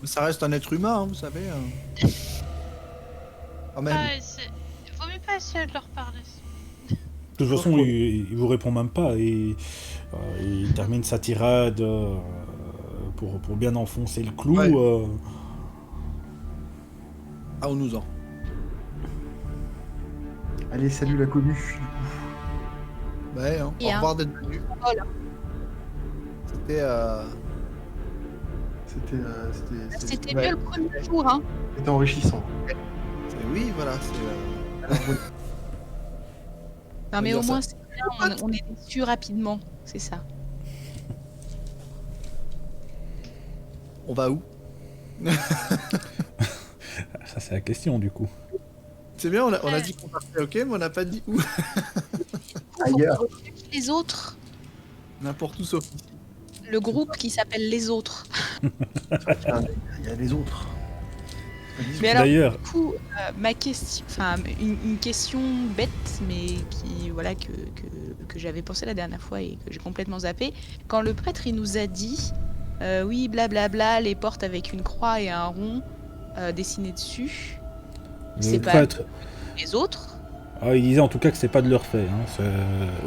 Ça reste un être humain, hein, vous savez. Quand même. Vaut mieux pas essayer de leur parler. De toute façon, il vous répond même pas et il termine sa tirade pour bien enfoncer le clou. Ouais. Ah, on nous en. Allez, salut la commu. Ouais, hein. Au revoir d'être venu. Voilà. C'était mieux le premier jour, hein. C'était enrichissant. Oui, voilà. Non, mais au moins, c'est bien, on est déçus rapidement, c'est ça. On va où? Ça, c'est la question, du coup. C'est bien, on a dit qu'on partait, ok, mais on n'a pas dit où. Ailleurs. Les autres. N'importe où sauf ici. Le groupe qui s'appelle Les Autres. Il y a les autres. Mais alors, D'ailleurs, du coup, ma question, enfin, une question bête, mais qui, voilà, que j'avais pensé la dernière fois et que j'ai complètement zappé. Quand le prêtre, il nous a dit, oui, blablabla, les portes avec une croix et un rond dessiné dessus, c'est pas les autres. Ah, ils disaient en tout cas que c'est pas de leur fait. Hein.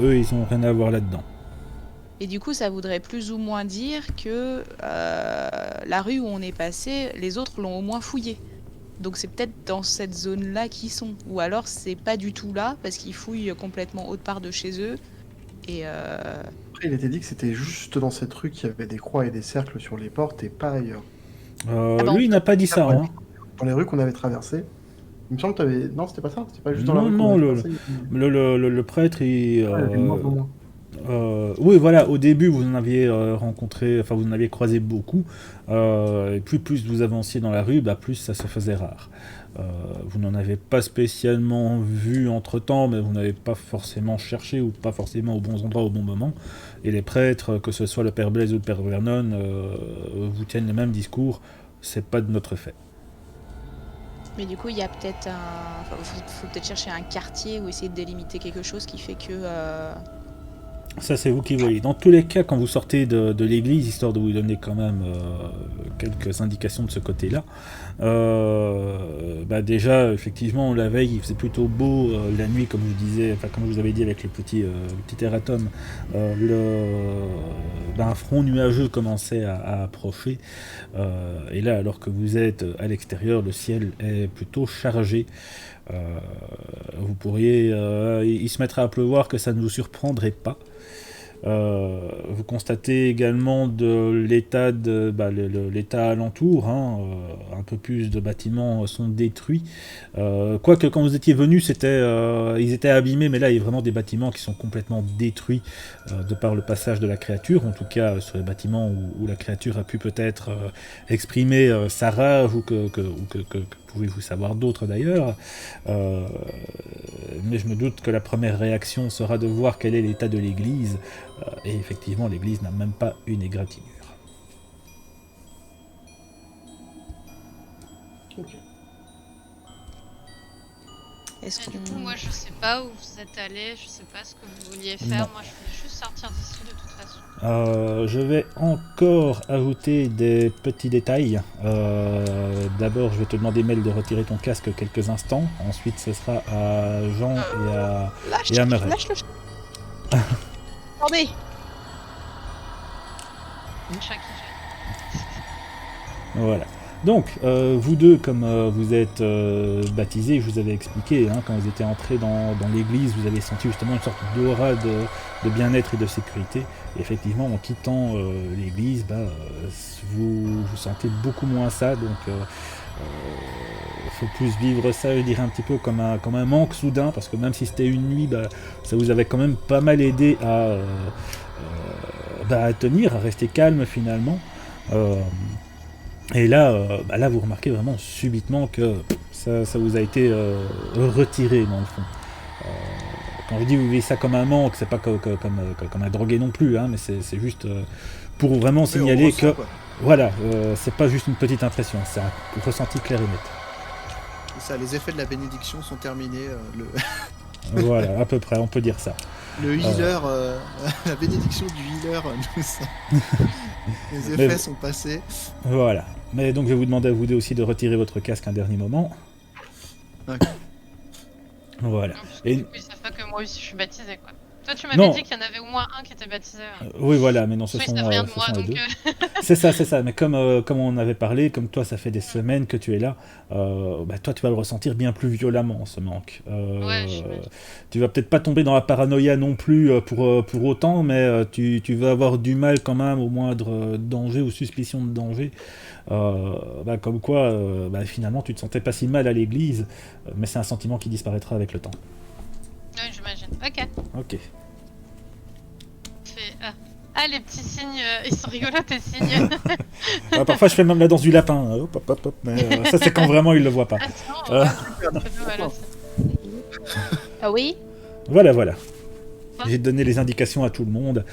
Eux, ils ont rien à voir là-dedans. Et du coup, ça voudrait plus ou moins dire que la rue où on est passé, les autres l'ont au moins fouillé. Donc c'est peut-être dans cette zone-là qu'ils sont. Ou alors c'est pas du tout là, parce qu'ils fouillent complètement autre part de chez eux. Et Après, il était dit que c'était juste dans cette rue qu'il y avait des croix et des cercles sur les portes et pas ailleurs. Lui, il n'a pas dit ça. Hein. Dans les rues qu'on avait traversées. Il me semble que tu avais... Non, c'était pas ça. C'était pas juste dans la rue Non, le prêtre, il... oui, voilà, au début, vous en aviez rencontré, enfin, vous en aviez croisé beaucoup, et plus vous avanciez dans la rue, plus ça se faisait rare. Vous n'en avez pas spécialement vu entre-temps, mais vous n'avez pas forcément cherché, ou pas forcément aux bons endroits au bon moment, et les prêtres, que ce soit le père Blaise ou le père Vernon, vous tiennent le même discours, c'est pas de notre fait. Mais du coup, il y a peut-être faut peut-être chercher un quartier ou essayer de délimiter quelque chose qui fait que... Ça, c'est vous qui voyez. Dans tous les cas, quand vous sortez de l'église, histoire de vous donner quand même quelques indications de ce côté-là, déjà, effectivement, la veille, il faisait plutôt beau. La nuit, comme je disais, enfin, comme je vous avais dit avec le petit erratum, un front nuageux commençait à approcher. Et là, alors que vous êtes à l'extérieur, le ciel est plutôt chargé. Vous pourriez... il se mettrait à pleuvoir, que ça ne vous surprendrait pas. Vous constatez également de l'état l'état alentour, hein, un peu plus de bâtiments sont détruits. Quoique quand vous étiez venus, ils étaient abîmés, mais là il y a vraiment des bâtiments qui sont complètement détruits de par le passage de la créature, en tout cas sur les bâtiments où la créature a pu peut-être exprimer sa rage ou que pouvez-vous savoir d'autres d'ailleurs, mais je me doute que la première réaction sera de voir quel est l'état de l'église, et effectivement l'église n'a même pas une égratignure. Ok. Du coup, moi je sais pas où vous êtes allé, je sais pas ce que vous vouliez faire, Non. moi je voulais juste sortir d'ici de toute façon. Je vais encore ajouter des petits détails. D'abord, je vais te demander, Mel, de retirer ton casque quelques instants. Ensuite, ce sera à Jean et à Murray. Lâche le chat. Attendez. Voilà. Donc, vous deux, comme vous êtes baptisés, je vous avais expliqué, hein, quand vous étiez entrés dans l'église, vous avez senti justement une sorte d'aura de bien-être et de sécurité. Et effectivement, en quittant l'église, vous sentez beaucoup moins ça. Donc, faut plus vivre ça, je dirais, un petit peu comme un manque soudain, parce que même si c'était une nuit, ça vous avait quand même pas mal aidé à tenir, à rester calme finalement. Et là, vous remarquez vraiment subitement que ça vous a été retiré dans le fond. Quand je dis vous vivez ça comme un manque, c'est pas comme un drogué non plus, hein, mais c'est juste pour vraiment signaler ressent, que quoi. voilà, c'est pas juste une petite impression, c'est un ressenti clair et net. C'est ça, les effets de la bénédiction sont terminés. Voilà, à peu près, on peut dire ça. Le healer, la bénédiction du healer, les effets sont passés. Voilà. Mais donc je vais vous demander à vous deux aussi de retirer votre casque un dernier moment. Ok. Voilà. Non, parce que Et- du coup, ils savent pas que moi aussi je suis baptisée, quoi. Toi, tu Non. m'avais dit qu'il y en avait au moins un qui était baptisé. Oui, voilà, mais non, ce Soit ils sont, savent rien de ce moi, sont les donc. deux. C'est ça. Mais comme on avait parlé, comme toi, ça fait des semaines que tu es là, bah, toi, tu vas le ressentir bien plus violemment, ce manque. Ouais, j'imagine. Tu vas peut-être pas tomber dans la paranoïa non plus pour autant, mais tu vas avoir du mal quand même au moindre danger ou suspicion de danger. Bah, comme quoi, bah, finalement, tu te sentais pas si mal à l'église, mais c'est un sentiment qui disparaîtra avec le temps. Oui, j'imagine. Ok. Ok. Ah, les petits signes, ils sont rigolos tes signes. Ah, parfois, je fais même la danse du lapin. Hop, hop, hop, hop, mais ça, c'est quand vraiment il le voit pas. Ah, sinon, Euh. ouais, c'est pas mal aussi. Ah oui? Voilà. J'ai donné les indications à tout le monde.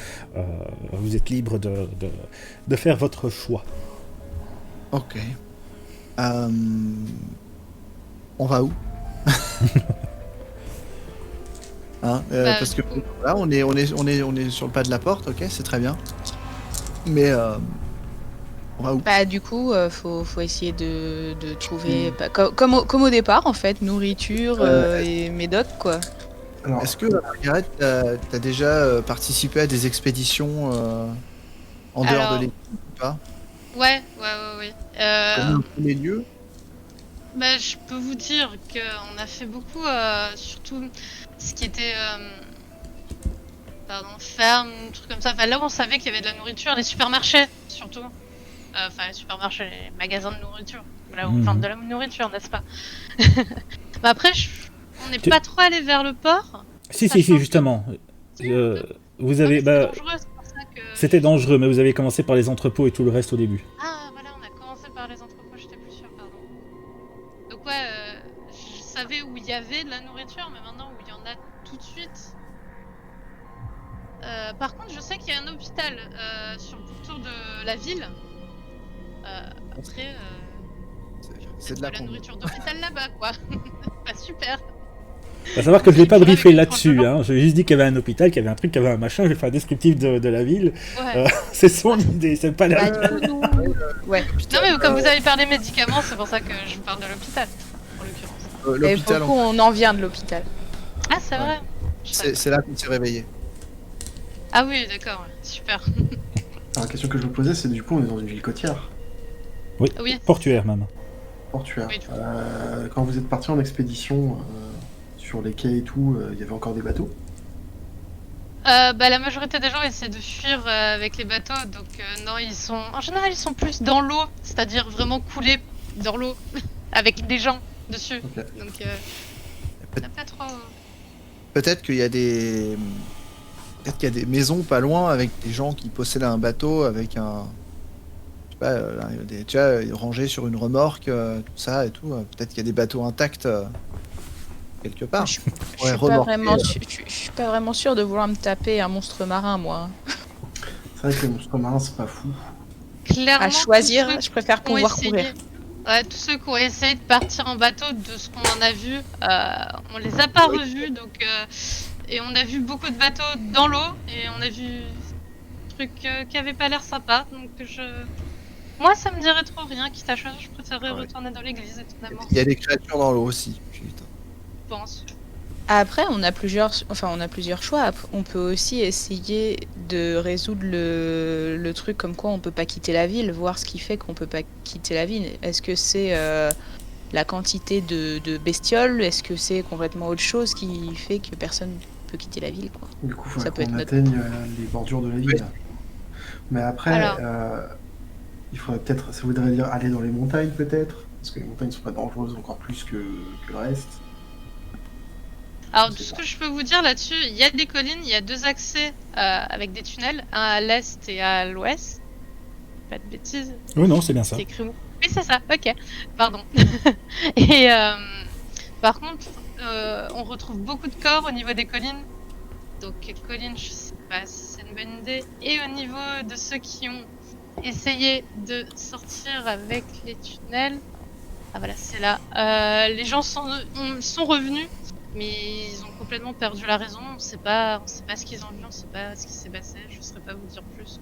Vous êtes libre de faire votre choix. Ok. On va où? Hein, Bah, parce que du coup- là, on est sur le pas de la porte, ok, c'est très bien. Mais on va où? Bah du coup, faut essayer de trouver, bah, comme au départ en fait, nourriture et médoc quoi. Alors, Est-ce que Margaret, t'as déjà participé à des expéditions en dehors Alors, de l'équipe ou pas? Ouais. Connais un peu les lieux? Bah, je peux vous dire qu'on a fait beaucoup, surtout ce qui était ferme, trucs comme ça. Enfin, là où on savait qu'il y avait de la nourriture, les supermarchés surtout. Enfin, les supermarchés, les magasins de nourriture. Là où on vend de la nourriture, n'est-ce pas? Bah, après, on n'est Tu- pas trop allé vers le port. Si, Sachant que- justement. Vous Ah, avez, mais bah, c'est dangereux, c'est pour ça que. c'était dangereux, mais vous avez commencé par les entrepôts et tout le reste au début. Ah, voilà, on a commencé par les entrepôts, j'étais plus sûre, pardon. Donc, ouais, je savais où il y avait de la nourriture, mais maintenant où il y en a tout de suite. Par contre, je sais qu'il y a un hôpital sur le pourtour de la ville. Après, C'est de la la con. nourriture d'hôpital là-bas, quoi. Pas super. Faut savoir que je l'ai pas Tu vois, briefé avec les là-dessus. tranches Hein. J'ai juste dit qu'il y avait un hôpital, qu'il y avait un truc, qu'il y avait un machin. J'ai fait un descriptif de la ville. Ouais. C'est son idée, c'est pas la. Bah, du coup, ouais. Non, mais comme vous avez parlé médicaments, c'est pour ça que je vous parle de l'hôpital, en l'occurrence. Et pour L'hôpital, le coup, on en vient de l'hôpital. Ah, c'est Ouais. vrai. Je savais c'est là qu'on s'est réveillé. Ah oui, d'accord, ouais. Super. la question que je me posais, c'est du coup, on est dans une ville côtière, Oui, Oui. portuaire même. portuaire. Oui, du coup. Quand vous êtes parti en expédition sur les quais et tout, il y avait encore des bateaux. Bah, la majorité des gens essaient de fuir avec les bateaux, donc non, en général, ils sont plus dans l'eau, c'est-à-dire vraiment coulés dans l'eau, avec des gens dessus. Ok. Donc, on n'a pas trop. Peut-être qu'il y a des. Peut-être qu'il y a des maisons pas loin avec des gens qui possèdent un bateau avec un. Je sais pas, tu vois, rangés sur une remorque, tout ça et tout. Peut-être qu'il y a des bateaux intacts quelque part. Je Ouais, suis pas remorqué, vraiment, je suis pas vraiment sûre de vouloir me taper un monstre marin moi. C'est vrai que les monstres marins, c'est pas fou. Clairement, À choisir, tous ceux je préfère qui ont pouvoir essayé- courir. Ouais, tous ceux qui ont essayé de partir en bateau, de ce qu'on en a vu, on les a pas revus, donc et on a vu beaucoup de bateaux dans l'eau et on a vu des trucs qui avaient pas l'air sympas, donc moi ça me dirait trop rien, quitte à choisir, je préférerais Ouais. retourner dans l'église étonnamment, Il y a des créatures dans l'eau aussi. Putain. je pense. Après, on a plusieurs choix. On peut aussi essayer de résoudre le truc comme quoi on peut pas quitter la ville, voir ce qui fait qu'on peut pas quitter la ville. Est-ce que c'est la quantité de bestioles? Est-ce que c'est complètement autre chose qui fait que personne peut quitter la ville, quoi? Du coup, il Ça faudrait peut qu'on être notre- atteigne les bordures de la ville. Mais après, Alors. il faudrait peut-être, ça voudrait dire aller dans les montagnes peut-être, parce que les montagnes sont pas dangereuses encore plus que le reste. Alors, Je tout sais ce pas. que je peux vous dire là-dessus, il y a des collines, il y a deux accès avec des tunnels, un à l'est et à l'ouest. Pas de bêtises. Oui, non, c'est bien ça. C'est écrit où? Oui, c'est ça, ok. Pardon. Et par contre, on retrouve beaucoup de corps au niveau des collines. Donc, collines, je sais pas si c'est une bonne idée. Et au niveau de ceux qui ont essayé de sortir avec les tunnels. Ah, voilà, c'est là. Les gens sont revenus, mais ils ont complètement perdu la raison. On sait pas ce qu'ils ont vu, on sait pas ce qui s'est passé. Je saurais pas vous dire plus.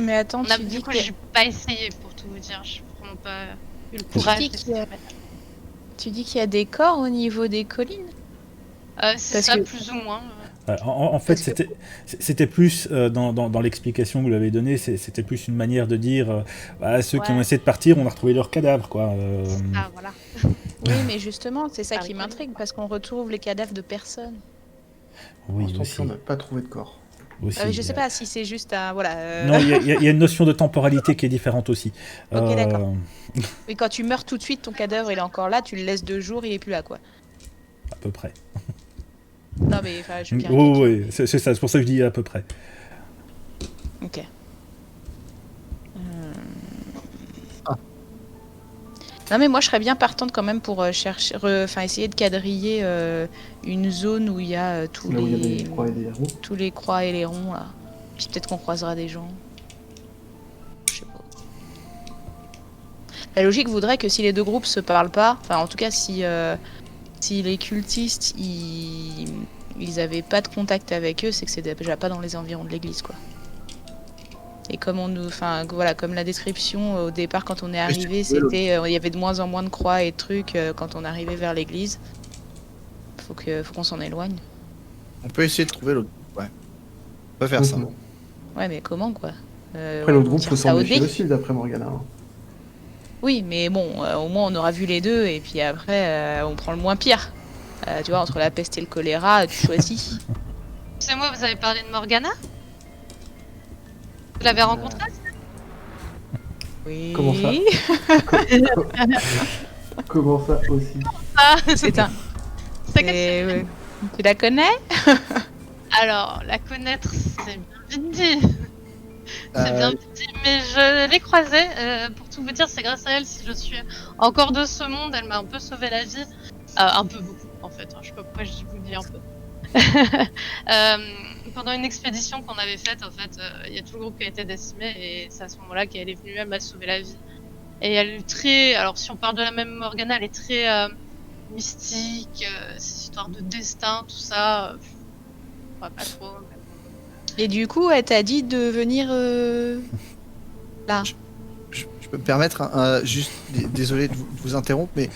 Mais attends, tu Du dis coup, que... j'ai pas essayé pour tout vous dire. Je n'ont pas eu le Tu courage. dis tu dis qu'il y a des corps au niveau des collines? C'est Parce ça, que- plus ou moins. En fait, Parce que- c'était plus dans l'explication que vous l'avez donnée, c'était plus une manière de dire ceux qui ont Ouais. essayé de partir, on a retrouvé leurs cadavres, quoi. Ah, voilà. Oui, mais justement, c'est ça Ah, qui oui. m'intrigue, parce qu'on retrouve les cadavres de personnes. Pour Oui, l'instant, aussi. on n'a pas trouvé de corps. aussi, Je sais pas si c'est juste un... Voilà. Non, il y a une notion de temporalité qui est différente aussi. Ok, d'accord. Mais quand tu meurs tout de suite, ton cadavre, il est encore là, tu le laisses 2 jours, il est plus là, quoi. À peu près. Non, mais enfin, je caricature. Oh, oui, c'est ça, c'est pour ça que je dis à peu près. Ok. Non, mais moi, je serais bien partante quand même pour chercher, essayer de quadriller une zone où il y a tous Là où il y a les des croix et des ronds. tous les croix et les ronds là. Puis peut-être qu'on croisera des gens. Je sais pas. La logique voudrait que si les deux groupes se parlent pas, enfin en tout cas si les cultistes ils avaient pas de contact avec eux, c'est que c'est déjà pas dans les environs de l'église quoi. Et comme comme la description au départ quand on est arrivé, c'était il y avait de moins en moins de croix et de trucs quand on arrivait vers l'église. Faut qu'on s'en éloigne. On peut essayer de trouver l'autre. Ouais. On peut faire ça. Mhm. Ouais, mais comment quoi Après, l'autre on groupe, tire faut ça s'en au méfier dé aussi, d'après Morgana. Hein. Oui, mais bon, au moins on aura vu les deux et puis après on prend le moins pire. Tu vois, entre la peste et le choléra, tu choisis. C'est moi, vous avez parlé de Morgana? Vous l'avez rencontrée? Oui. Comment ça Comment ça aussi? Ah, C'est un. c'est quel c'est- ouais. Tu la connais? Alors, la connaître, c'est bien vite dit. C'est bien Euh, vite dit, mais je l'ai croisée. Pour tout vous dire, c'est grâce à elle si je suis encore de ce monde. Elle m'a un peu sauvé la vie. Un peu beaucoup, en fait. Je sais pas pourquoi je vous dis un peu. Pendant une expédition qu'on avait faite, en fait, il y a tout le groupe qui a été décimé et c'est à ce moment-là qu'elle est venue, elle m'a sauvé la vie. Et elle est très... Alors, si on parle de la même Morgana, elle est très mystique, ces histoires de destin, tout ça. Pas trop. Et du coup, elle t'a dit de venir là. je peux me permettre, juste, désolé de vous interrompre, mais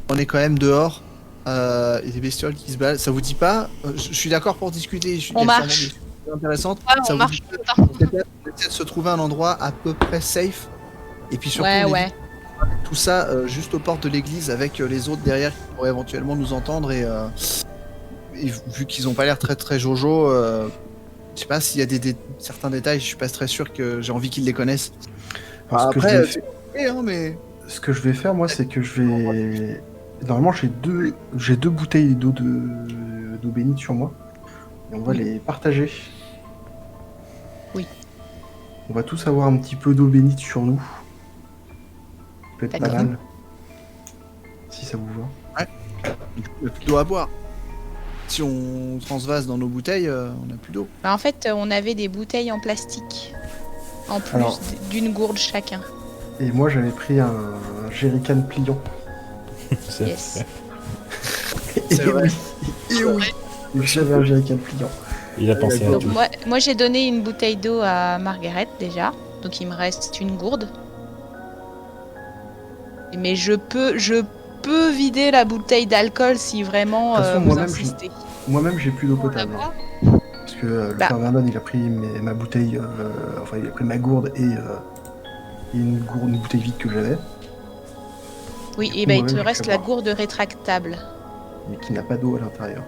on est quand même dehors. Il y a des bestioles qui se baladent. Ça vous dit pas je suis d'accord pour discuter. On il y a marche. sûrement des choses intéressantes. Ouais, Ça on vous marche dit tout pas le temps. peut-être de se trouver un endroit à peu près safe. Et puis surtout, Ouais, on ouais. évite tout ça juste aux portes de l'église avec les autres derrière qui pourraient éventuellement nous entendre. Et vu qu'ils ont pas l'air très très jojo, je sais pas s'il y a certains détails, je suis pas très sûr que j'ai envie qu'ils les connaissent. Alors, Après, c'est ok, hein, mais. ce que je vais faire, moi, c'est que je vais... Normalement, j'ai deux bouteilles d'eau bénite sur moi. Et on va les partager. Oui. On va tous avoir un petit peu d'eau bénite sur nous. Ça peut être pas D'accord. mal. Si ça vous va. Il n'y a plus d'eau à boire. Si on transvase dans nos bouteilles, on n'a plus d'eau. Bah, en fait, on avait des bouteilles en plastique. En plus Alors. d'une gourde chacun. Et moi, j'avais pris un jerrycan pliant. Yes. C'est vrai. Et oui. J'avais un jerrycan pliant. Il a pensé à Donc tout. moi j'ai donné une bouteille d'eau à Margaret déjà. Donc il me reste une gourde. Mais je peux vider la bouteille d'alcool si vraiment De toute façon, vous moi-même, insistez. Moi-même, j'ai plus d'eau On la potable. hein. boit. Parce que le Bah. père Vernon, il a pris ma bouteille, enfin il a pris ma gourde et une bouteille vide que j'avais, Oui, Du et coup, ben il moi-même, te je reste fais la boire. gourde rétractable. mais qui n'a pas d'eau à l'intérieur.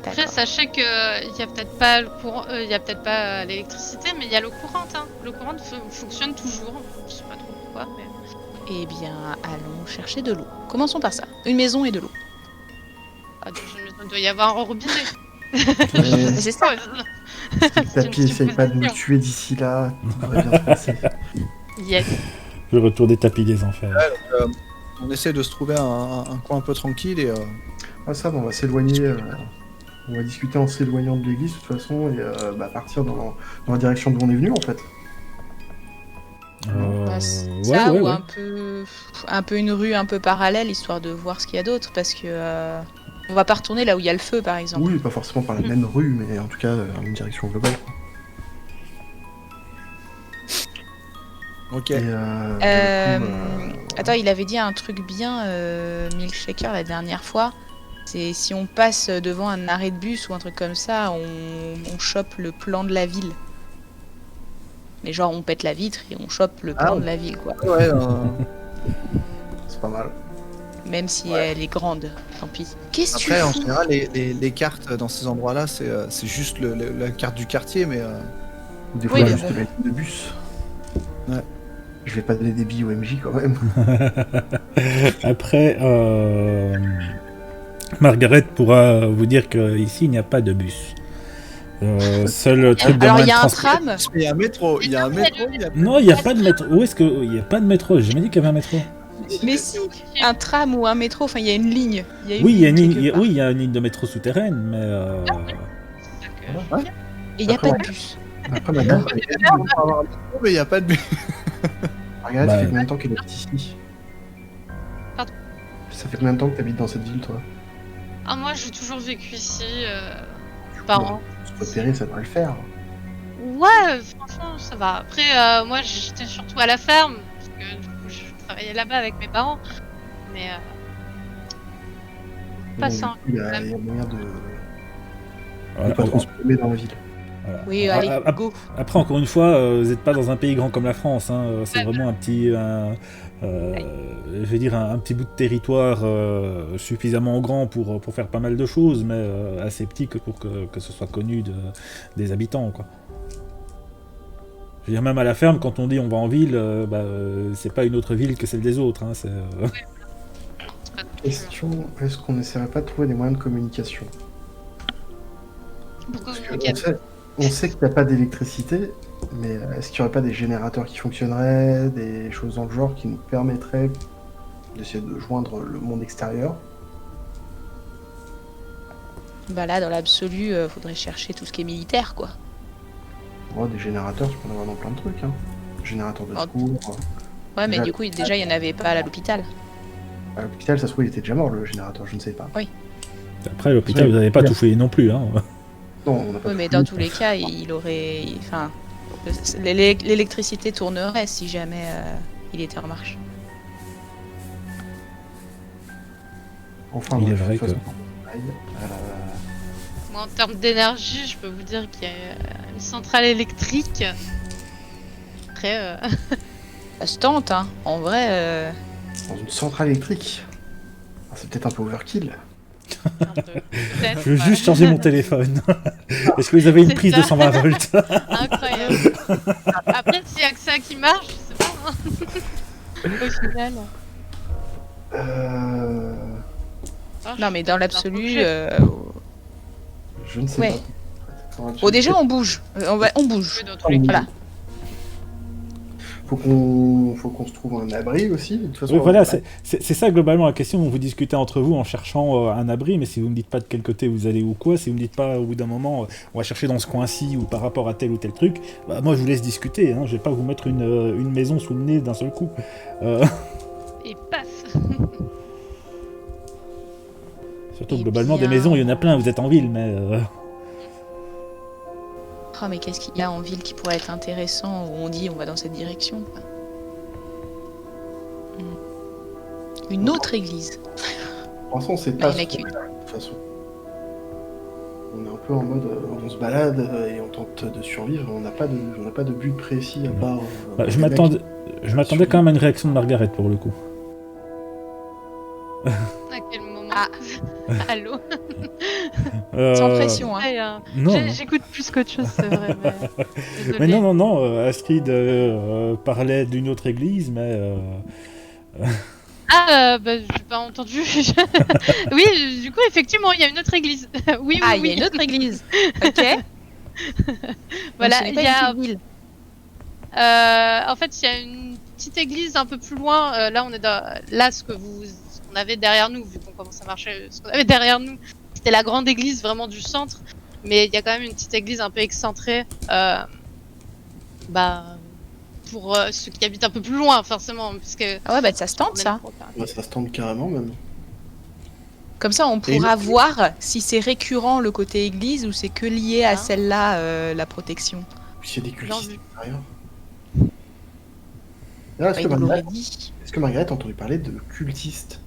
Après, D'accord. sachez qu'il n'y a peut-être pas le courant, il y a peut-être pas l'électricité, mais il y a l'eau courante. Hein. L'eau courante fonctionne toujours. Je sais pas trop pourquoi, mais. Eh bien, allons chercher de l'eau. Commençons par ça. Une maison et de l'eau. Ah, dans une maison, il doit y avoir un robinet. Mais C'est ça. si le tapis essaye pas de me tuer d'ici là, tout devrait bien se passer. Yes. Le retour des tapis des enfers. On essaie de se trouver un coin un peu tranquille et Ah ça, bon, on va s'éloigner, on va discuter en s'éloignant de l'église de toute façon et partir dans la direction d'où on est venu en fait. Bah, Ouais, ça ouais, ou ouais. un peu une rue un peu parallèle histoire de voir ce qu'il y a d'autre parce que on va pas retourner là où il y a le feu par exemple. Oui, pas forcément par la même rue, mais en tout cas une direction globale. Ok. Et, du coup, Attends, il avait dit un truc bien, Milkshaker, la dernière fois. C'est si on passe devant un arrêt de bus ou un truc comme ça, on chope le plan de la ville. Mais genre, on pète la vitre et on chope le plan de la ville, quoi. Ouais, c'est pas mal. Même si elle est grande, tant pis. Qu'est-ce que tu après, en fous? général, les cartes dans ces endroits-là, c'est juste la carte du quartier, mais Des fois, Oui, mais juste bon. la ligne de bus. Ouais. Je vais pas donner des billes au MJ quand même. Après, Margaret pourra vous dire qu'ici, il n'y a pas de bus. Seul truc de Alors, il moyen y de a un transport. tram. il y a un métro. Il y a un métro. Il y a... Non, il n'y a pas de métro. Où est-ce que. Il n'y a pas de métro. J'ai jamais dit qu'il y avait un métro. Mais si, un tram ou un métro, enfin, il y a une ligne. Il y a une Oui, il y a ligne une, quelque part. oui, il y a une ligne de métro souterraine, mais. Ouais. Et il n'y a Après, pas ouais. de bus. Après, Margaret, Mais il n'y a pas de métro. Margaret, Bah, ça fait combien de temps qu'elle habite ici? Pardon. Ça fait combien de temps que t'habites dans cette ville, toi? Ah, moi, j'ai toujours vécu ici, parents. Se repérer, ça devrait le faire. Ouais, franchement, ça va. Après, moi, j'étais surtout à la ferme, parce que du coup, je travaillais là-bas avec mes parents. Mais pas Donc, ça. du coup, il y a moyen de voilà, pas trop se paummer dans la ville. voilà. Oui, Ah, allez, ah, go. Après, encore une fois, vous n'êtes pas dans un pays grand comme la France. Hein. C'est vraiment un petit. Je vais dire un petit bout de territoire suffisamment grand pour faire pas mal de choses, mais assez petit pour que ce soit connu des habitants, quoi. Je veux dire, même à la ferme, quand on dit on va en ville, c'est pas une autre ville que celle des autres. Hein, Question, est-ce qu'on n'essaierait pas de trouver des moyens de communication? Pourquoi Parce vous que m'inquiétez on sait qu'il n'y a pas d'électricité, mais est-ce qu'il n'y aurait pas des générateurs qui fonctionneraient, des choses dans le genre qui nous permettraient d'essayer de joindre le monde extérieur? Bah là, dans l'absolu, faudrait chercher tout ce qui est militaire, quoi. Ouais, des générateurs, tu peux en avoir dans plein de trucs. Hein. Générateurs de Oh. secours. Ouais, mais Déjà- du coup, déjà, il n'y en avait pas à l'hôpital. À l'hôpital, ça se trouve, il était déjà mort, le générateur, je ne sais pas. Après, à l'hôpital, vous n'avez pas tout fouillé non plus. Hein. Non, on n'a pas Oui, tout mais fouillé. dans tous les cas, il aurait... Enfin, l'électricité tournerait si jamais il était en marche. Enfin, Il est bref, vrai de toute que- façon, pareil, Moi, en termes d'énergie, je peux vous dire qu'il y a une centrale électrique. Après, Ça se tente, hein. En vrai, dans une centrale électrique. Ah, c'est peut-être un peu overkill. un peu, peut-être. Je veux juste changer mon téléphone. Est-ce que vous avez une C'est prise ça. de 120 volts? Incroyable. Après, s'il y a que ça qui marche, je sais pas. Hein. Au final. non, mais dans l'absolu... Je ne sais Ouais. pas. Faudra Bon, déjà, checker. on bouge. On bouge. Dans tous les cas. Voilà. Faut qu'on se trouve un abri aussi. De toute façon, Oui, voilà, c'est ça globalement la question. Vous discutez entre vous en cherchant un abri, mais si vous me dites pas de quel côté vous allez ou quoi, si vous me dites pas au bout d'un moment on va chercher dans ce coin-ci ou par rapport à tel ou tel truc, bah, moi je vous laisse discuter. Hein, je vais pas vous mettre une maison sous le nez d'un seul coup. Et paf. Surtout Eh globalement des bien. maisons, il y en a plein. Vous êtes en ville, mais Oh, mais qu'est-ce qu'il y a en ville qui pourrait être intéressant où on dit on va dans cette direction, quoi. Une autre église. Pour l'instant, on sait Bah, pas. il y en a ce qu'une. qu'on fait, de toute façon. On est un peu en mode, on se balade et on tente de survivre. On n'a pas de but précis à part. bah, je les mecs m'attendais quand même à une réaction de Margaret pour le coup. À quel moment Ah. Allô. Sans pression, hein. Ouais, Non, non. j'écoute plus qu'autre chose, c'est vrai. Mais non, Astrid parlait d'une autre église, mais Ah, bah, j'ai pas entendu. Oui, du coup, effectivement, il y a une autre église. Oui, Ah, oui, il y a oui. une autre église. Ok. Voilà, Donc, ce n'est il pas y a. une ville. En fait, il y a une petite église un peu plus loin. Là, on est dans. Là, ce qu'on avait derrière nous, vu qu'on commence à marcher, ce qu'on avait derrière nous, c'était la grande église vraiment du centre. Mais il y a quand même une petite église un peu excentrée. Pour ceux qui habitent un peu plus loin, forcément, parce que. Ah ouais, bah ça se tente, ça. Ouais, ça se tente carrément même. Comme ça, on Et pourra voir si c'est récurrent le côté église ou c'est que lié à Ah. celle-là, la protection. Puis il y a des cultistes vu. derrière. D'ailleurs, Enfin, il nous l'aurait dit. est-ce que Margaret a entendu parler de cultistes?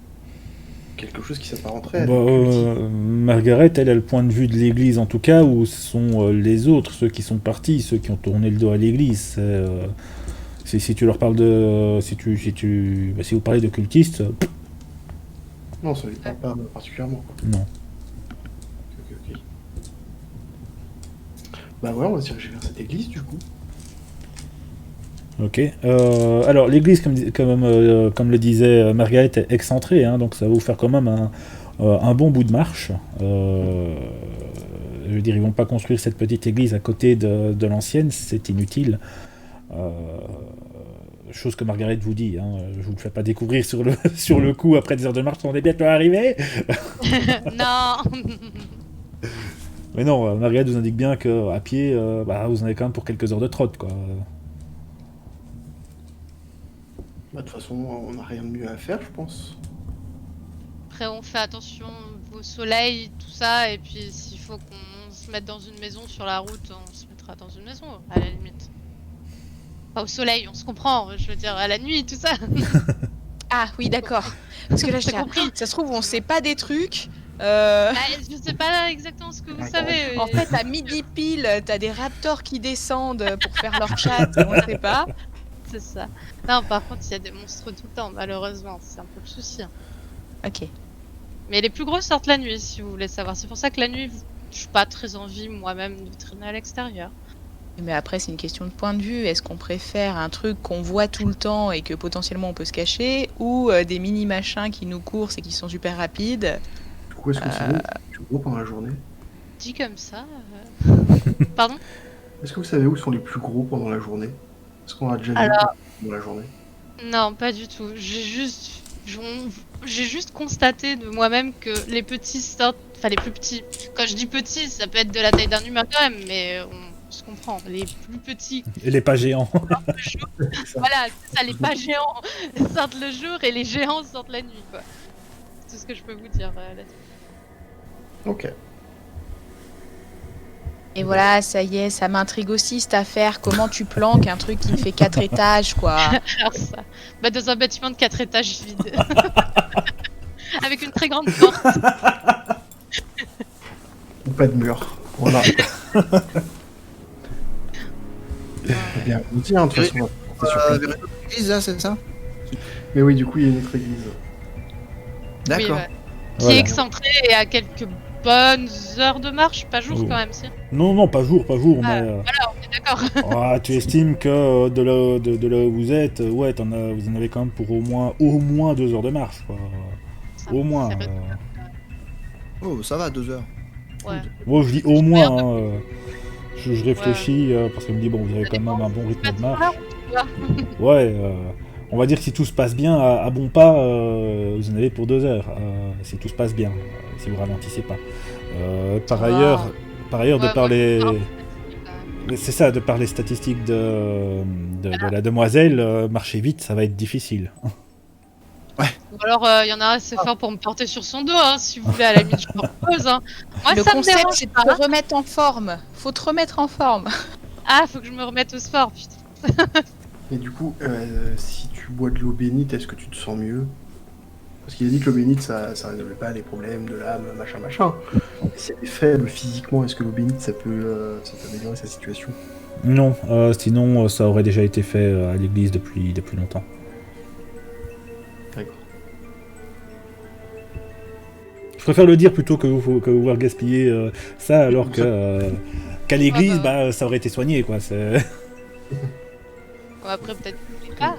Quelque chose qui s'apparenterait à Bah, des cultistes. Margaret, elle a le point de vue de l'Église en tout cas, où ce sont les autres, ceux qui sont partis, ceux qui ont tourné le dos à l'Église. Si tu leur parles de, si vous parlez de cultistes, Non, ça lui parle pas particulièrement, quoi. non. Ok. Bah ouais, on va se diriger vers cette église, du coup. Ok. Alors l'église, comme le disait Margaret, est excentrée, hein, donc ça va vous faire quand même un bon bout de marche. Je veux dire, ils vont pas construire cette petite église à côté de l'ancienne, c'est inutile. Chose que Margaret vous dit, hein, je vous le fais pas découvrir sur le coup après des heures de marche, on est bientôt arrivé. Non. Mais non, Margaret vous indique bien que à pied, vous en avez quand même pour quelques heures de trotte, quoi. Bah, de toute façon, on n'a rien de mieux à faire, je pense. Après, on fait attention au soleil, tout ça, et puis s'il faut qu'on se mette dans une maison sur la route, on se mettra dans une maison, à la limite. Pas au soleil, on se comprend, je veux dire, à la nuit, tout ça. Ah oui, d'accord. Parce que là, T'as compris. ça se trouve, on sait pas des trucs. Je sais pas exactement ce que vous savez. En fait, à midi pile, t'as des raptors qui descendent pour faire leur chat, on sait pas. C'est ça. Non, par contre, il y a des monstres tout le temps, malheureusement, c'est un peu le souci. Ok. Mais les plus grosses sortent la nuit, si vous voulez savoir. C'est pour ça que la nuit, je suis pas très envie, moi-même, de traîner à l'extérieur. Mais après, c'est une question de point de vue. Est-ce qu'on préfère un truc qu'on voit tout le temps et que potentiellement on peut se cacher, ou des mini machins qui nous courent et qui sont super rapides? Du coup, est-ce que c'est plus gros pendant la journée? Dit comme ça. Pardon? Est-ce que vous savez où sont les plus gros pendant la journée? Est-ce qu'on a déjà vu pendant la journée? Non, pas du tout. J'ai juste constaté de moi-même que les petits sortent. Enfin, les plus petits. Quand je dis petits, ça peut être de la taille d'un humain quand même, mais on se comprend. Les plus petits. Et les pas géants. Voilà, c'est ça, les pas géants sortent le jour et les géants sortent la nuit, quoi. C'est tout ce que je peux vous dire là-dessus. Ok. Et voilà, ça y est, ça m'intrigue aussi cette affaire. Comment tu planques un truc qui fait 4 étages, quoi? Alors ça, dans un bâtiment de 4 étages vide. Avec une très grande porte. Ou pas de mur. Voilà. Bien, on dit, hein, de toute façon, on va porter sur place. Vers l'église, là, c'est ça? Mais oui, du coup, il y a une autre église. D'accord. Oui, ouais. Qui Voilà. est excentré et à quelques bonnes heures de marche, pas jours quand même, si. Non, pas jour, mais... Voilà, on est d'accord. Tu estimes que de là où vous êtes, ouais, vous en avez quand même pour au moins 2 heures de marche, quoi. Ça Au va, moins. c'est raisonnable. Oh, ça va, 2 heures. Ouais. Moi, je dis au moins. Je réfléchis parce que je me dis, bon, vous avez quand même un bon rythme de marche. Ouais, on va dire que si tout se passe bien, à bon pas, vous en avez pour 2 heures. Si tout se passe bien, si vous ralentissez pas. Par ailleurs, de par les... C'est ça, de par les statistiques de la demoiselle, marcher vite, ça va être difficile. Ou alors, il y en a assez fort pour me porter sur son dos, hein, si vous voulez, à la limite, je me repose. Hein. Moi, Le ça me concept, dérange c'est de pas. te remettre en forme. Faut te remettre en forme. Ah, faut que je me remette au sport, putain. Et du coup, si tu bois de l'eau bénite, est-ce que tu te sens mieux? Parce qu'il a dit que l'eau bénite, ça résolvait pas les problèmes de l'âme, machin. Si elle est faible physiquement, est-ce que l'eau bénite, ça peut améliorer sa situation? Non, sinon ça aurait déjà été fait à l'église depuis longtemps. D'accord. Je préfère le dire plutôt que vous voir gaspiller ça, alors qu'à l'église, ça aurait été soigné, quoi. C'est... Bon, après, peut-être pas.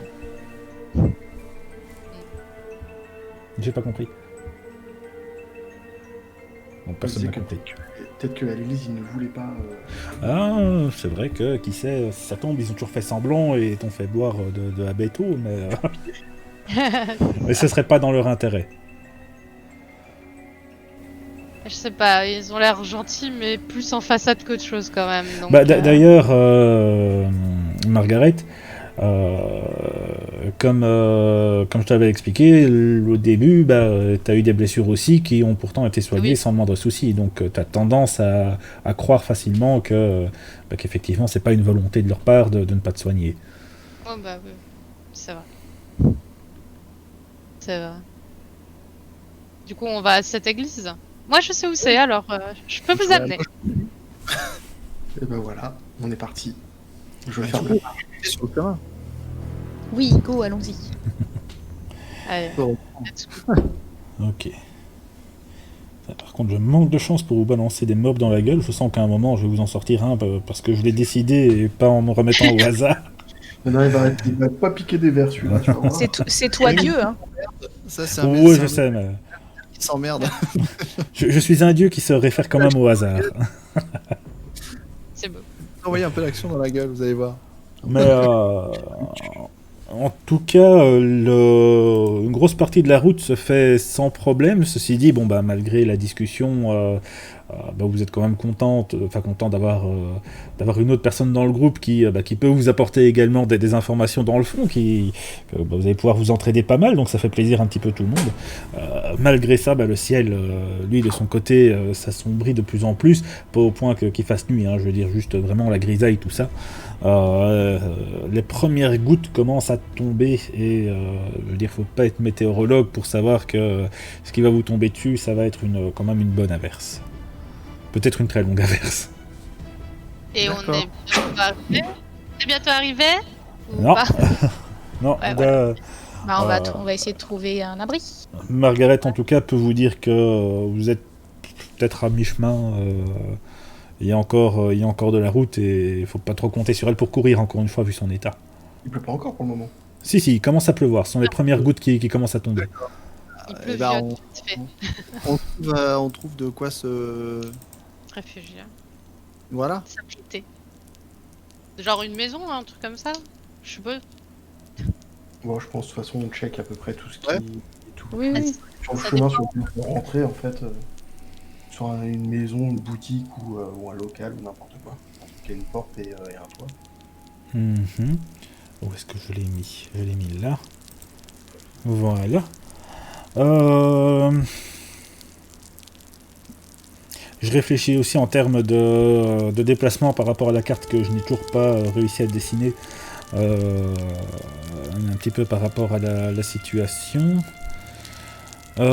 J'ai pas compris. Bon, personne n'a compris. Peut-être qu'à l'église, ils ne voulaient pas... Ah, c'est vrai que, qui sait, si ça tombe, ils ont toujours fait semblant et t'ont fait boire de la béto, mais... mais ce serait pas dans leur intérêt. Je sais pas, ils ont l'air gentils, mais plus en façade qu'autre chose quand même. Donc, D'ailleurs, Margaret, comme je t'avais expliqué, au début, t'as eu des blessures aussi qui ont pourtant été soignées sans le moindre souci. Donc t'as tendance à croire facilement qu'effectivement, c'est pas une volonté de leur part de ne pas te soigner. Oh, bah oui. C'est vrai. C'est vrai. Du coup, on va à cette église. Moi, je sais où c'est, alors je peux vous amener. Et ben voilà, on est parti. Je vais Bah, faire du le coup, on est sur le terrain. Oui, go, allons-y. Allez, Bon. let's go. Ok. Ça, par contre, je manque de chance pour vous balancer des mobs dans la gueule. Je sens qu'à un moment, je vais vous en sortir un parce que je l'ai décidé et pas en me remettant au hasard. Non, il va pas piquer des verres celui-là, tu vas voir. C'est toi Dieu, hein. Ça, c'est un Oui, c'est je un sais, mais qui s'emmerde. je suis un dieu qui se réfère quand même au hasard. C'est beau. Envoyez un peu d'action dans la gueule, vous allez voir. Mais en tout cas, une grosse partie de la route se fait sans problème. Ceci dit, bon, bah, malgré la discussion, bah, vous êtes quand même content d'avoir une autre personne dans le groupe qui peut vous apporter également des informations dans le fond, bah, vous allez pouvoir vous entraider pas mal, donc ça fait plaisir un petit peu tout le monde. Malgré ça, bah, le ciel, lui, de son côté, s'assombrit de plus en plus, pas au point qu'il fasse nuit, hein, je veux dire juste vraiment la grisaille, tout ça. Les premières gouttes commencent à tomber et je veux dire, faut pas être météorologue pour savoir que ce qui va vous tomber dessus, ça va être quand même une bonne averse. Peut-être une très longue averse. Et on D'accord. est bientôt arrivé. C'est bientôt arrivé ou Non. pas Non, Ouais, Bah, on va essayer de trouver un abri. Margaret en tout cas peut vous dire que vous êtes peut-être à mi-chemin. Il y a encore de la route et il faut pas trop compter sur elle pour courir, encore une fois, vu son état. Il pleut pas encore pour le moment. Si, il commence à pleuvoir. Ce sont les premières gouttes qui commencent à tomber. Il Eh pleut ben, vite fait. on trouve de quoi se... Réfugié. Voilà. S'abriter. Genre une maison, un truc comme ça. Je suppose. Bon, je pense de toute façon on check à peu près tout ce qui Ouais. est tout. Oui, oui. Sur le Ça chemin, dépend. sur lequel on peut rentrer, en fait, sur une maison, une boutique ou un local ou n'importe quoi. Il y a une porte et un toit. Mhm. Où est-ce que je l'ai mis? Je l'ai mis là. Voilà. Je réfléchis aussi en termes de déplacement par rapport à la carte que je n'ai toujours pas réussi à dessiner. Un petit peu par rapport à la situation. Je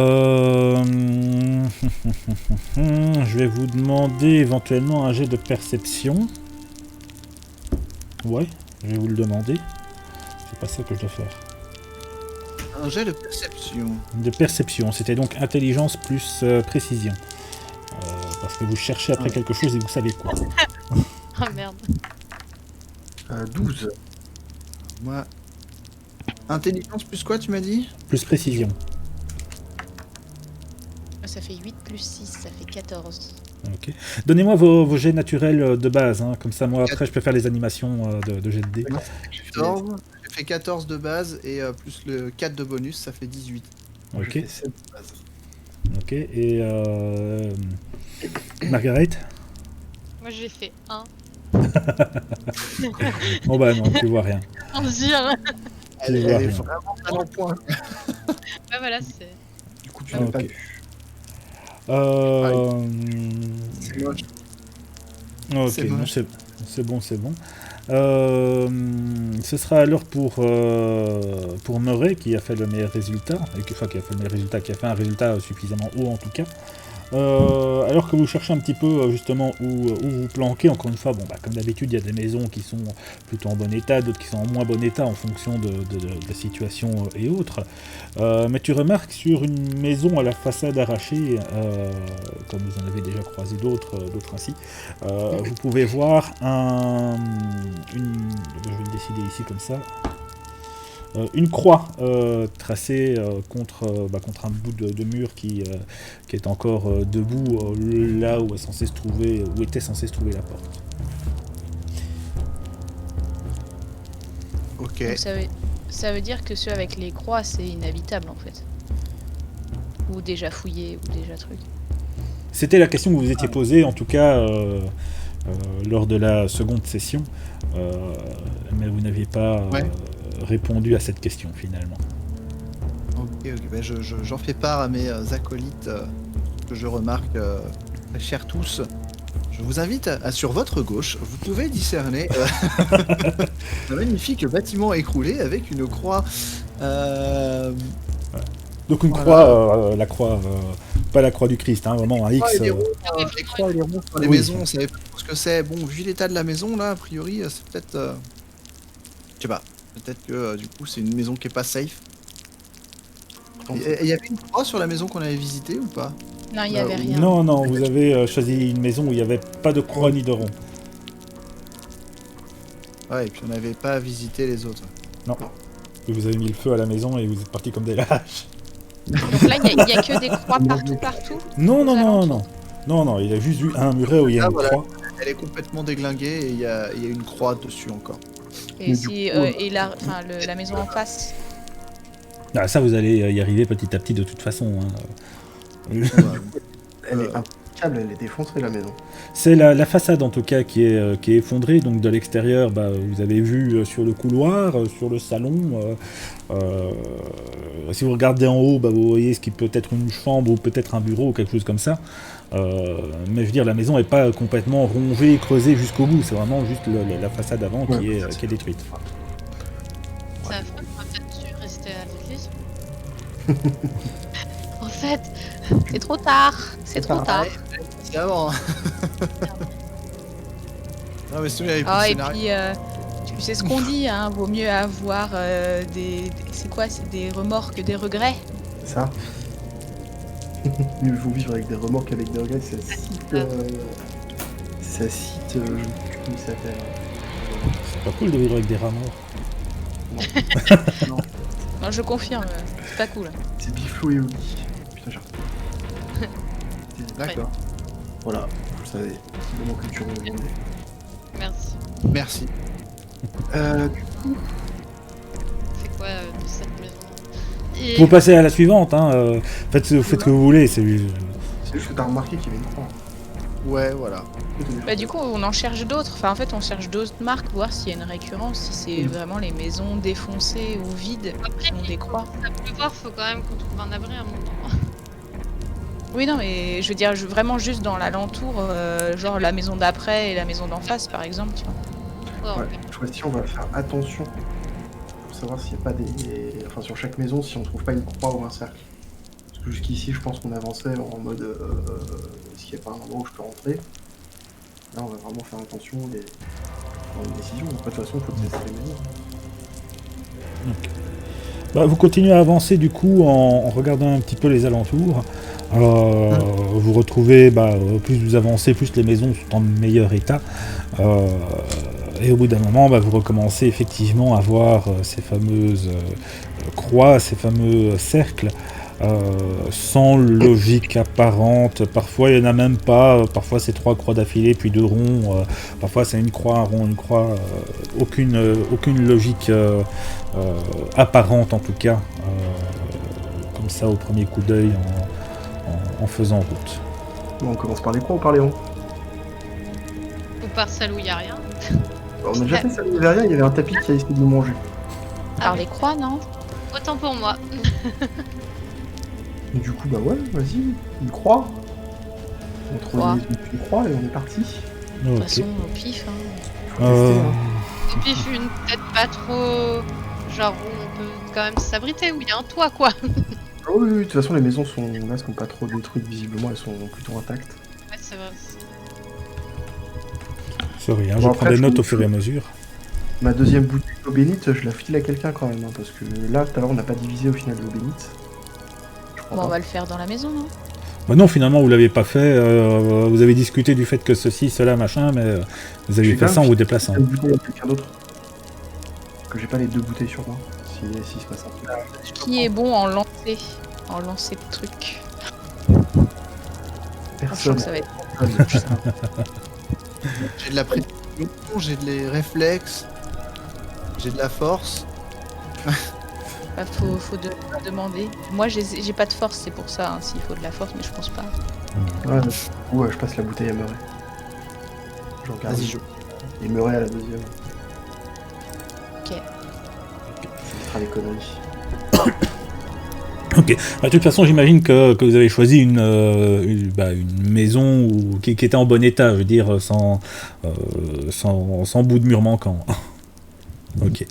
vais vous demander éventuellement un jet de perception. Ouais, je vais vous le demander. C'est pas ça que je dois faire. Un jet de perception. De perception, c'était donc intelligence plus précision. Parce que vous cherchez après quelque chose et vous savez quoi. Oh merde. 12. Moi... Intelligence plus quoi, tu m'as dit? Plus précision. Ça fait 8 plus 6, ça fait 14. Ok. Donnez-moi vos jets naturels de base, hein. Comme ça moi après je peux faire les animations de jet de dés. 14. J'ai fait 14 de base et plus le 4 de bonus, ça fait 18. Moi, Ok. j'ai fait 7 de base. Ok, et Margaret? Moi j'ai fait 1. Oh bah non, tu vois rien. On se dit, hein. Tu Elle vois est rien. vraiment pas dans le point. Ouais, voilà, c'est. Du coup, tu Ah, l'as ok. pas eu. C'est moche. Ok, C'est non, moche. c'est bon, c'est bon. Ce sera alors pour Murray qui a fait le meilleur résultat, qui a fait un résultat suffisamment haut en tout cas. Alors que vous cherchez un petit peu justement où vous planquer, encore une fois, bon, bah, comme d'habitude, il y a des maisons qui sont plutôt en bon état, d'autres qui sont en moins bon état en fonction de la situation et autres. Mais tu remarques sur une maison à la façade arrachée, comme vous en avez déjà croisé d'autres ainsi, vous pouvez voir je vais le décider ici comme ça. Une croix tracée contre un bout de mur qui est encore debout là où était censée se trouver la porte. Ok. Donc ça veut dire que ceux avec les croix, c'est inhabitable en fait. Ou déjà fouillé, ou déjà truc. C'était la question que vous vous étiez posée, en tout cas lors de la seconde session, mais vous n'aviez pas répondu à cette question finalement. Ok, ben j'en fais part à mes acolytes que je remarque, très chers tous. Je vous invite sur votre gauche, vous pouvez discerner un magnifique bâtiment écroulé avec une croix. Donc une Voilà. croix, la croix, pas la croix du Christ, hein, vraiment un X. Les croix et les ronds sur les Oui. maisons, on savait pas trop ce que c'est. Bon, vu l'état de la maison, là, a priori, c'est peut-être. Je sais pas. Peut-être que du coup, c'est une maison qui est pas safe. Et il y avait une croix sur la maison qu'on avait visitée ou pas? Non, il y avait rien. Non, non, vous avez choisi une maison où il n'y avait pas de croix ni de rond. Ouais, et puis on n'avait pas visité les autres. Vous avez mis le feu à la maison et vous êtes partis comme des lâches. Donc là, il y a que des croix partout. Non, non, Aux non, alentours. non. Non, non, il a juste eu un muret où il y a Ah, une voilà. croix. Elle est complètement déglinguée et il y a une croix dessus encore. Et, Mais si, du coup, et la maison en face. Ah, ça, vous allez y arriver petit à petit de toute façon. Hein. Elle est impeccable, elle est défoncée la maison. C'est la façade en tout cas qui est effondrée, donc de l'extérieur, vous avez vu sur le couloir, sur le salon. Si vous regardez en haut, vous voyez ce qui peut être une chambre ou peut-être un bureau ou quelque chose comme ça. Mais je veux dire, la maison n'est pas complètement rongée, creusée jusqu'au bout. C'est vraiment juste la façade avant qui est détruite. Ça fait, on va peut-être dû rester à l'église. En fait, C'est trop tard. C'est trop tard. C'est avant. Hein. Non, mais sinon, il y avait plus Ah, de et scénario. puis, tu sais ce qu'on dit, hein, vaut mieux avoir c'est quoi? C'est des remords que des regrets. C'est ça. Mieux vaut vivre avec des remords qu'avec des regrets, ça cite. Comment ça s'appelle? C'est pas cool de vivre avec des rats morts. Non, je confirme, c'est pas cool. C'est Biflo et Oli. Putain, j'ai D'accord. Voilà, vous le savez. C'est vraiment culture aujourd'hui. merci. Merci. C'est quoi de cette maison? Et Vous passez à la suivante, hein. Faites ce que vous voulez. C'est juste que t'as remarqué qu'il y avait une croix. Ouais, voilà. Bah, du coup, on en cherche d'autres. Enfin, en fait, on cherche d'autres marques, voir s'il y a une récurrence, si c'est vraiment les maisons défoncées ou vides qui ont des croix. ça peut voir, faut quand même qu'on trouve un abri à un moment. Oui, non, mais je veux dire, vraiment juste dans l'alentour, genre la maison d'après et la maison d'en face, par exemple, tu vois. Oh, Ouais, je crois que on va faire attention pour savoir s'il n'y a pas enfin, sur chaque maison, si on trouve pas une croix ou un cercle. Parce que jusqu'ici, je pense qu'on avançait en mode est-ce qu'il n'y a pas un endroit où je peux rentrer? Là, on va vraiment faire attention et prendre une décision. Après, de toute façon, il faut tester les maisons. Vous continuez à avancer du coup en regardant un petit peu les alentours. Vous retrouvez, plus vous avancez, plus les maisons sont en meilleur état. Et au bout d'un moment, vous recommencez effectivement à voir ces fameuses croix, ces fameux cercles, sans logique apparente. Parfois, il n'y en a même pas. Parfois, c'est 3 croix d'affilée, puis 2 ronds. Parfois, c'est une croix, un rond, une croix. Aucune logique apparente, en tout cas. Comme ça, au premier coup d'œil, en faisant route. Bon, on commence par les croix ou par les ronds? ou par celle où il n'y a rien. On a déjà fait ça, il y avait rien, il y avait un tapis qui a essayé de nous manger. Alors, les croix, non? Autant pour moi. Et du coup, ouais, vas-y, une croix. On trouve Croix. une croix et on est parti. De toute Ok. façon, au pif, hein. Faut tester, hein. Et puis je suis peut-être pas trop. Genre où on peut quand même s'abriter, où il y a un toit quoi. Ah oui, de toute façon, les maisons sont pas trop détruites, visiblement, elles sont plutôt intactes. Ouais, c'est vrai. Sorry, Bon, je après, prends des je notes au trouve fur et à que- mesure. Ma deuxième bouteille d'eau bénite, je la file à quelqu'un quand même, hein, parce que là, tout à l'heure, on n'a pas divisé au final l'eau bénite. Je crois Bon, on pas. va le faire dans la maison, non? Non, finalement, vous l'avez pas fait. Vous avez discuté du fait que ceci, cela, machin, mais vous avez J'ai fait quand ça en même vous déplaçant. Une bouteille à quelqu'un d'autre. Parce que j'ai pas les 2 bouteilles sur moi. Si se passe un truc. Qui est bon en lancer de trucs? Je sens Personne. que ça va être... J'ai de la précision, j'ai des réflexes, j'ai de la force. Faut demander. Moi, j'ai pas de force, c'est pour ça, hein, s'il faut de la force, mais je pense pas. Ouais, je passe la bouteille à Murray. J'en garde. Vas-y, Et Murray à la deuxième. Ok. Ça fera les conneries. Ok. De toute façon, j'imagine que vous avez choisi une maison qui était en bon état, je veux dire, sans bout de mur manquant. Ok.